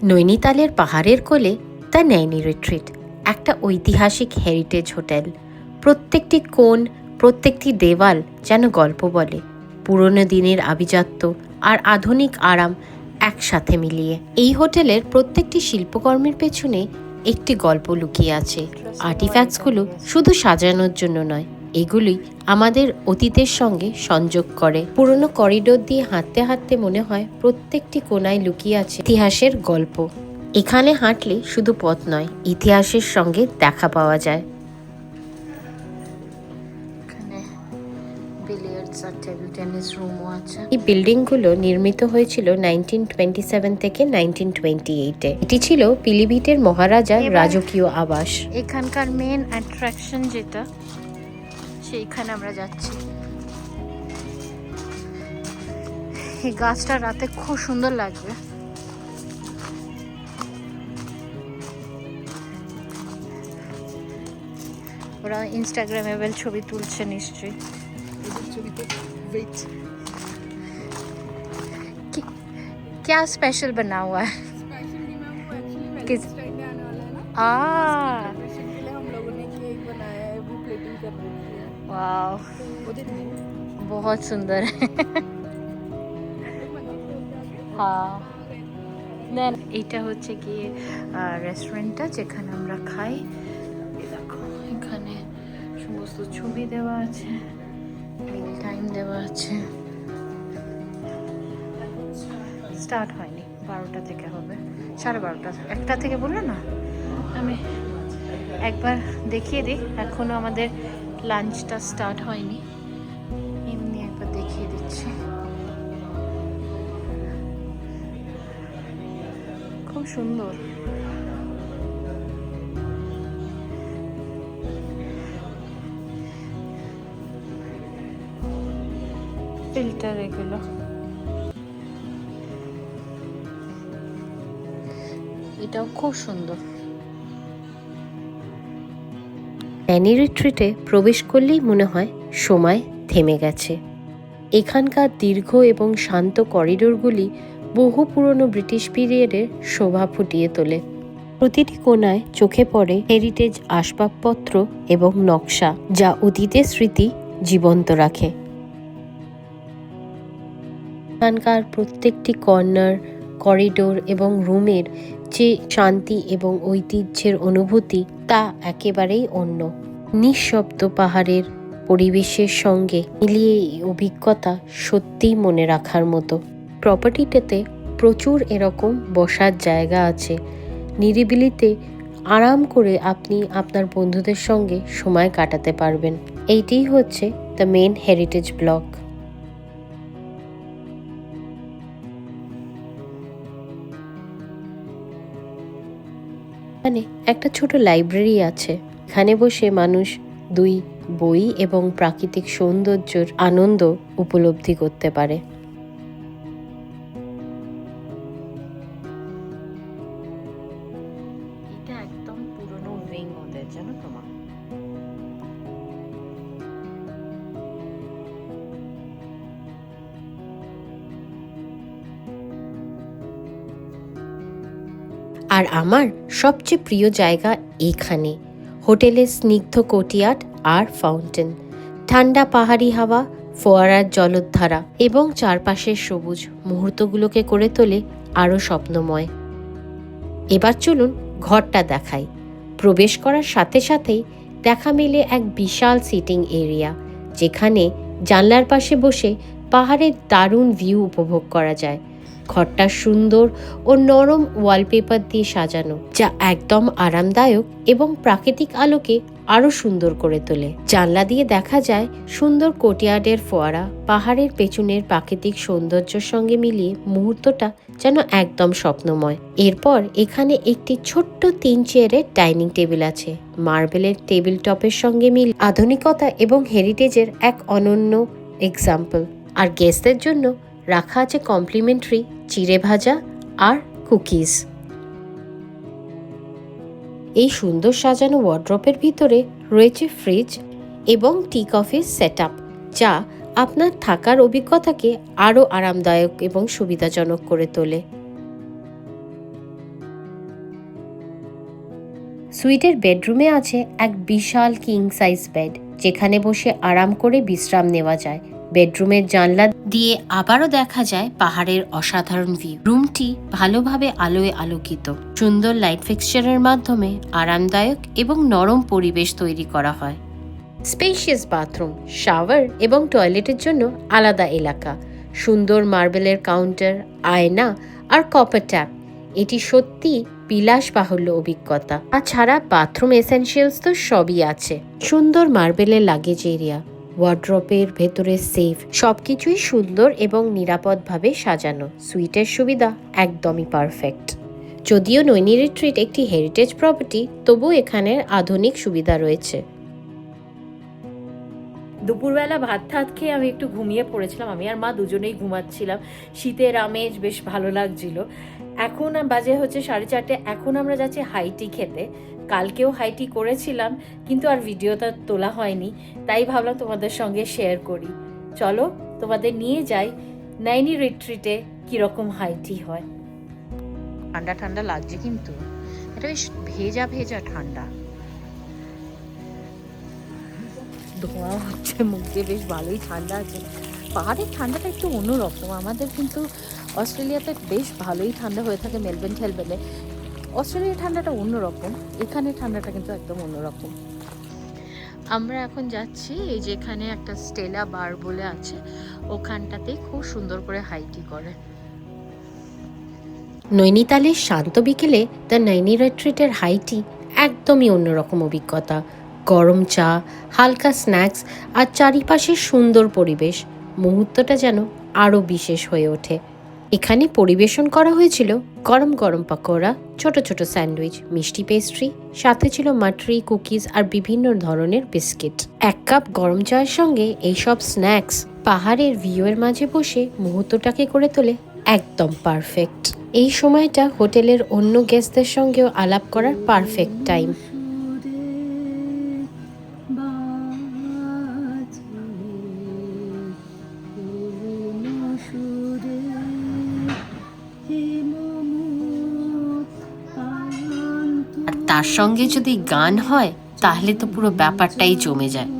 নৈনিতালের পাহাড়ের কোলে the Naini retreat, একটা ঐতিহাসিক হেরিটেজ হোটেল। প্রত্যেকটি কোণ, প্রত্যেকটি দেওয়াল যেন গল্প বলে, পুরনো দিনের আভিজাত্য আর আধুনিক আরাম একসাথে মিলিয়ে। এই হোটেলের প্রত্যেকটি শিল্পকর্মের পেছনে একটি গল্প লুকিয়ে আছে। আর্টিফ্যাক্টসগুলো শুধু সাজানোর জন্য নয়, এগুলি আমাদের অতীতের সঙ্গে সংযোগ করে। পুরনো করিডোর দিয়ে হাঁটতে হাঁটতে মনে হয় প্রত্যেকটি কোণায় লুকিয়ে আছে ইতিহাসের গল্প। এখানে হাঁটলে শুধু পথ নয়, ইতিহাসের সঙ্গে দেখা পাওয়া যায়। এই বিল্ডিংগুলো নির্মিত হয়েছিল 1927 থেকে 1928-এ। এটি ছিল পিলিভিটের মহারাজার রাজকীয় আবাস। এখানকার মেন অ্যাট্রাকশন যেটা, সেইখানে আমরা যাচ্ছি। এই গাছটা রাতে খুব সুন্দর লাগবে। ওরা ইনস্টাগ্রামেবল ছবি তুলছে নিশ্চয়ই। क्या स्पेशल बना हुआ है? किस वाव, बहुत सुंदर है। हाँ, এটা হচ্ছে কি রেস্টুরেন্টটা যেখানে আমরা খাই। দেখো এখানে সমস্ত ছবি দেওয়া আছে, মিল টাইম দেওয়া আছে। স্টার্ট হয়নি, 12টা থেকে হবে, 12:30, 1টা থেকে বললো না। আমি একবার দেখিয়ে দিই, এখনও আমাদের লাঞ্চটা স্টার্ট হয়নি, এমনি একবার দেখিয়ে দিচ্ছি। খুব সুন্দর। ফিল্টার এগুলো। এটাও খুব সুন্দর। নৈনি রিট্রিটে প্রবেশ করলেই মনে হয় সময় থেমে গেছে। এখানকার দীর্ঘ এবং শান্ত করিডোরগুলি বহু পুরনো ব্রিটিশ পিরিয়ডের শোভা ফুটিয়ে তোলে। প্রতিটি কোণায় চোখে পড়ে হেরিটেজ আসবাবপত্র এবং নকশা, যা অতীতের স্মৃতি জীবন্ত রাখে। এখানকার প্রত্যেকটি কর্নার, করিডোর এবং রুমের যে শান্তি এবং ঐতিহ্যের অনুভূতি, তা একেবারেই অন্য। নিঃশব্দ পাহাড়ের পরিবেশের সঙ্গে মিলিয়ে এই অভিজ্ঞতা সত্যিই মনে রাখার মতো। প্রপার্টিটাতে প্রচুর এরকম বসার জায়গা আছে। নিরিবিলিতে আরাম করে আপনি আপনার বন্ধুদের সঙ্গে সময় কাটাতে পারবেন। এইটিই হচ্ছে দ্য মেন হেরিটেজ ব্লক। এখানে একটা ছোট লাইব্রেরি আছে। এখানে বসে মানুষ দুই বই এবং প্রাকৃতিক সৌন্দর্যের আনন্দ উপলব্ধি করতে পারে। এটা একদম পুরনো উইং ওদের, জানো তো মা। আর আমার সবচেয়ে প্রিয় জায়গা এখানে, হোটেলের স্নিগ্ধ কোর্টইয়ার্ড আর ফাউন্টেন, ঠান্ডা পাহাড়ি হাওয়া, ফোয়ারার জলধারা এবং চারপাশের সবুজ মুহূর্তগুলোকে করে তোলে আরও স্বপ্নময়। এবার চলুন ঘরটা দেখাই। প্রবেশ করার সাথে সাথেই দেখা মেলে এক বিশাল সিটিং এরিয়া, যেখানে জানলার পাশে বসে পাহাড়ের দারুণ ভিউ উপভোগ করা যায়। ঘরটা সুন্দর ও নরম ওয়ালপেপার দিয়ে সাজানো, যা একদম আরামদায়ক এবং প্রাকৃতিক আলোকে আরও সুন্দর করে তোলে। জানলা দিয়ে দেখা যায় সুন্দর কোর্টইয়ার্ডের ফোয়ারা, পাহাড়ের পেছনের প্রাকৃতিক সৌন্দর্যের সঙ্গে মিলিয়ে মুহূর্তটা যেন একদম স্বপ্নময়। এরপর এখানে একটি ছোট্ট 3 চেয়ারের ডাইনিং টেবিল আছে। মার্বেলের টেবিল টপের সঙ্গে মিল আধুনিকতা এবং হেরিটেজের এক অনন্য এক্সাম্পল। আর গেস্টদের জন্য রাখা আছে কমপ্লিমেন্টারি চিড়ে ভাজা আর কুকিজ। এই সুন্দর সাজানো ওয়ার্ড্রপের ভিতরে রয়েছে ফ্রিজ এবং টি কফির সেটআপ, যা আপনার থাকার অভিজ্ঞতাকে আরও আরামদায়ক এবং সুবিধাজনক করে তোলে। সুইটের বেডরুমে আছে এক বিশাল কিং সাইজ বেড, যেখানে বসে আরাম করে বিশ্রাম নেওয়া যায়। বেডরুমের জানলা দিয়ে আবারও দেখা যায় পাহাড়ের অসাধারণ ভিউ। রুমটি ভালোভাবে আলোয় আলোকিত, সুন্দর লাইট ফিক্সচারের মাধ্যমে আরামদায়ক এবং নরম পরিবেশ তৈরি করা হয়। স্পেশিয়াস বাথরুম, শাওয়ার এবং টয়লেটের জন্য আলাদা এলাকা, সুন্দর মার্বেলের কাউন্টার, আয়না আর কপার ট্যাপ। এটি সত্যি বিলাসবাহুল্য অভিজ্ঞতা। তাছাড়া বাথরুম এসেনশিয়ালস তো সবই আছে। সুন্দর মার্বেলের লাগেজ এরিয়া, ওয়ার্ড্রপের ভেতরে সেফ, সবকিছুই সুন্দর এবং নিরাপদভাবে সাজানো। সুইটের সুবিধা একদমই পারফেক্ট। যদিও নৈনি রিট্রিট একটি হেরিটেজ প্রপার্টি, তবু এখানে আধুনিক সুবিধা রয়েছে। দুপুরবেলা ভাত ঠাত খেয়ে আমি একটু ঘুমিয়ে পড়েছিলাম, আমি আর মা দুজনেই ঘুমাচ্ছিলাম। শীতের আমেজ বেশ ভালো লাগছিল। এখন বাজে হচ্ছে 4:30। এখন আমরা যাচ্ছি হাইটি খেতে। কালকেও হাইটি করেছিলাম, কিন্তু আর ভিডিওটা তোলা হয়নি, তাই ভাবলাম তোমাদের সঙ্গে শেয়ার করি। চলো তোমাদের নিয়ে যাই নৈনি রিট্রিটে কীরকম হাইটি হয়। ঠান্ডা ঠান্ডা লাগছে, কিন্তু এটা বেশ ভেজা ভেজা ঠান্ডা, ধোঁয়া হচ্ছে মুখ দিয়ে, বেশ ভালোই ঠান্ডা আছে। পাহাড়ের ঠান্ডাটা একটু অন্যরকম। আমাদের কিন্তু অস্ট্রেলিয়াতে বেশ ভালোই ঠান্ডা হয়ে থাকে, মেলবোর্ন ঠেলবেলে। অস্ট্রেলিয়ার ঠান্ডাটা অন্যরকম, এখানের ঠান্ডাটা কিন্তু একদম অন্যরকম। আমরা এখন যাচ্ছি এই যে এখানে একটা স্টেলা বার বলে আছে, ওখানটাতেই খুব সুন্দর করে হাইটি করে। নৈনিতালের শান্ত বিকেলে দ্য নৈনি রিট্রিটের হাইটি একদমই অন্যরকম অভিজ্ঞতা। গরম চা, হালকা স্ন্যাক্স আর চারিপাশের সুন্দর পরিবেশ, মুহূর্তটা যেন আরও বিশেষ হয়ে ওঠে। এখানে পরিবেশন করা হয়েছিল গরম গরম পাকোড়া, ছোট ছোট স্যান্ডউইচ, মিষ্টি পেস্ট্রি, সাথে ছিল মাটরি, কুকিজ আর বিভিন্ন ধরনের বিস্কিট। এক কাপ গরম চায়ের সঙ্গে এইসব স্ন্যাক্স পাহাড়ের ভিউয়ের মাঝে বসে মুহূর্তটাকে করে তোলে একদম পারফেক্ট। এই সময়টা হোটেলের অন্য গেস্টদের সঙ্গেও আলাপ করার পারফেক্ট টাইম। আর তার সঙ্গে যদি গান হয় তাহলে তো পুরো ব্যাপারটাই জমে যায়।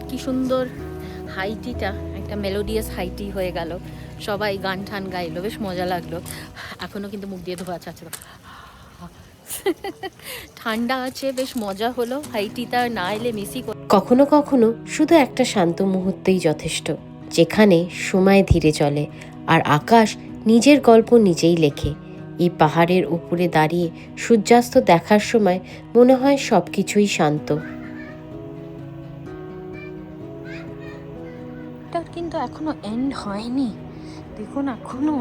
কি সুন্দর হাইটিটা, একটা মেলোডিয়াস হাইটি হয়ে গেল। সবাই গান টান গাইলো, বেশ মজা লাগলো। এখনো কিন্তু মুখ দিয়ে ধোয়া আছে, ঠান্ডা আছে, বেশ মজা হলো। হাইটিটা না এলে মিসই। কখনো কখনো শুধু একটা শান্ত মুহূর্তেই যথেষ্ট, যেখানে সময় ধীরে চলে আর আকাশ নিজের গল্প নিজেই লেখে। এই পাহাড়ের উপরে দাঁড়িয়ে সূর্যাস্ত দেখার সময় মনে হয় সবকিছুই শান্ত। কিন্তু এখনো এন্ড হয়নি, দেখুন এখনো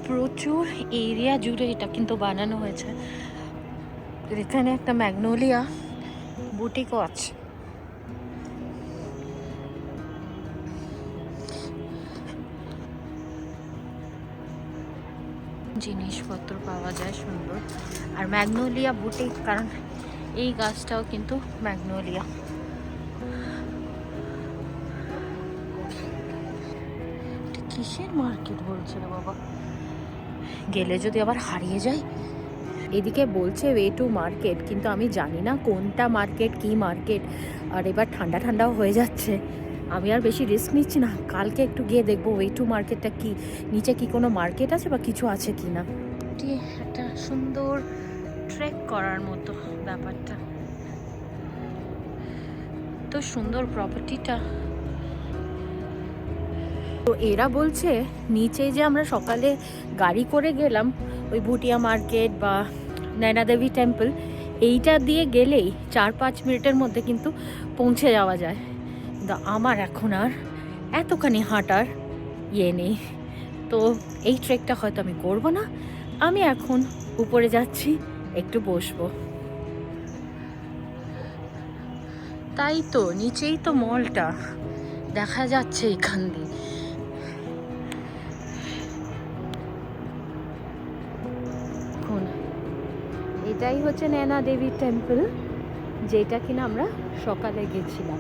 প্রচুর এরিয়া জুড়ে এটা কিন্তু বানানো হয়েছে। এখানে একটা ম্যাগনোলিয়া বুটিকও আছে। জিনিসপত্র পাওয়া যায় সুন্দর। আর ম্যাগনোলিয়া বুটিক, কারণ এই গাছটাও কিন্তু ম্যাগনোলিয়া। কিসের মার্কেট বলছে রে বাবা, গেলে যদি আবার হারিয়ে যায়। এদিকে বলছে ওয়ে টু মার্কেট, কিন্তু আমি জানি না কোনটা মার্কেট কি মার্কেট। আর এবার ঠান্ডা ঠান্ডাও হয়ে যাচ্ছে, আমি আর বেশি রিস্ক নিচ্ছি না। কালকে একটু গিয়ে দেখবো ওয়ে টু মার্কেটটা কি, নিচে কি কোনো মার্কেট আছে বা কিছু আছে কি না। এটি একটা সুন্দর ট্রেক করার মতো ব্যাপারটা, তো সুন্দর প্রপার্টিটা। তো এরা বলছে নিচে যে আমরা সকালে গাড়ি করে গেলাম ওই ভুটিয়া মার্কেট বা নয়না দেবী টেম্পল, এইটা দিয়ে গেলেই 4-5 মিনিটের মধ্যে কিন্তু পৌঁছে যাওয়া যায়। কিন্তু আমার এখন আর এতখানি হাঁটার নেই, তো এই ট্রেকটা হয়তো আমি করব না। আমি এখন উপরে যাচ্ছি, একটু বসবো। তাই তো, নিচেই তো মলটা দেখা যাচ্ছে এখান দিয়ে। এটাই হচ্ছে নয়না দেবী টেম্পল, যেটা কিনা আমরা সকালে গেছিলাম।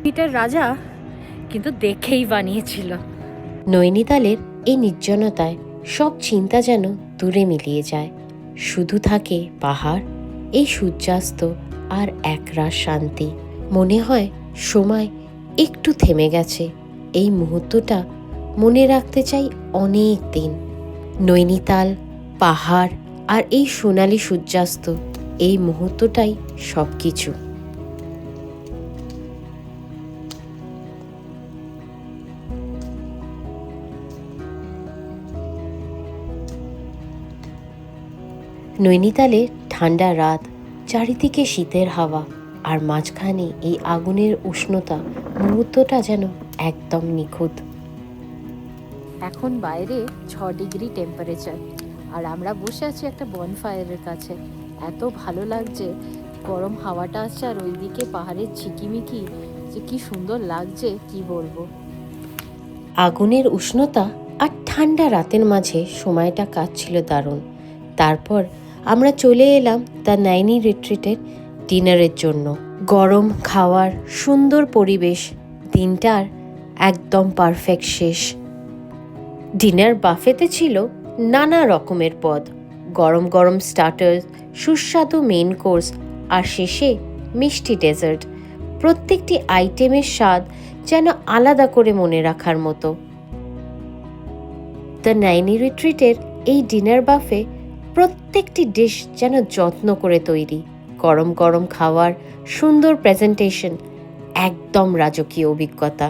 পিটের রাজা কিন্তু দেখেই বানিয়েছিল। নৈনিতালের এই নির্জনতায় সব চিন্তা যেন দূরে মিলিয়ে যায়। শুধু থাকে পাহাড়, এই সূর্যাস্ত আর একরাশ শান্তি। মনে হয় সময় একটু থেমে গেছে। এই মুহূর্তটা মনে রাখতে চাই অনেক দিন। নৈনিতাল, পাহাড় আর এই সোনালি সূর্যাস্ত, এই মুহূর্তটাই সব কিছু। নৈনিতালে ঠান্ডা রাত, চারিদিকে শীতের হাওয়া, আর মাঝখানে এই আগুনের উষ্ণতা, মুহূর্তটা যেন একদম নিখুঁত। এখন বাইরে 6 ডিগ্রি টেম্পারেচার, আর আমরা বসে আছি একটা বনফায়ারের কাছে। এত ভালো লাগছে, গরম হাওয়াটা আসছে, আর ওইদিকে পাহাড়ের ঝিকিমিকি যে কি সুন্দর লাগছে কি বলবো। আগুনের উষ্ণতা আর ঠান্ডা রাতের মাঝে সময়টা কাটছিল দারুণ। তারপর আমরা চলে এলাম দ্য নাইনি রিট্রিটের ডিনারের জন্য। গরম খাওয়ার, সুন্দর পরিবেশ, দিনটার একদম পারফেক্ট শেষ। ডিনার বাফেতে ছিল নানা রকমের পদ, গরম গরম স্টার্টার্স, সুস্বাদু মেইন কোর্স আর শেষে মিষ্টি ডেজার্ট। প্রত্যেকটি আইটেমের স্বাদ যেন আলাদা করে মনে রাখার মতো। দ্য নাইনি রিট্রিটের এই ডিনার বাফে প্রত্যেকটি ডিশ যেন যত্ন করে তৈরি। গরম গরম খাওয়ার, সুন্দর প্রেজেন্টেশন, একদম রাজকীয় অভিজ্ঞতা।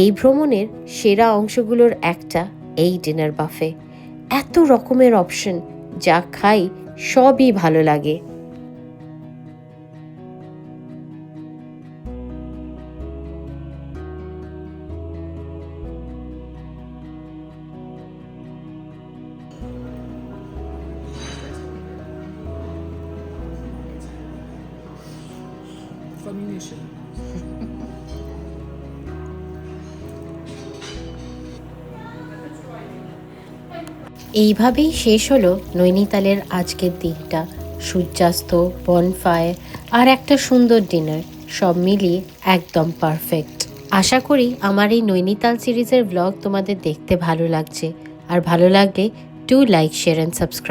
এই ভ্রমণের সেরা অংশগুলোর একটা এই ডিনার বাফে। এত রকমের অপশন, যা খাই সবই ভালো লাগে। এইভাবেই শেষ হলো নৈনিতালের আজকের দিনটা। সূর্যাস্ত, বনফায়ার আর একটা সুন্দর ডিনার, সব মিলিয়ে একদম পারফেক্ট। আশা করি আমার এই নৈনিতাল সিরিজের ব্লগ তোমাদের দেখতে ভালো লাগছে। আর ভালো লাগলে do like, share and subscribe.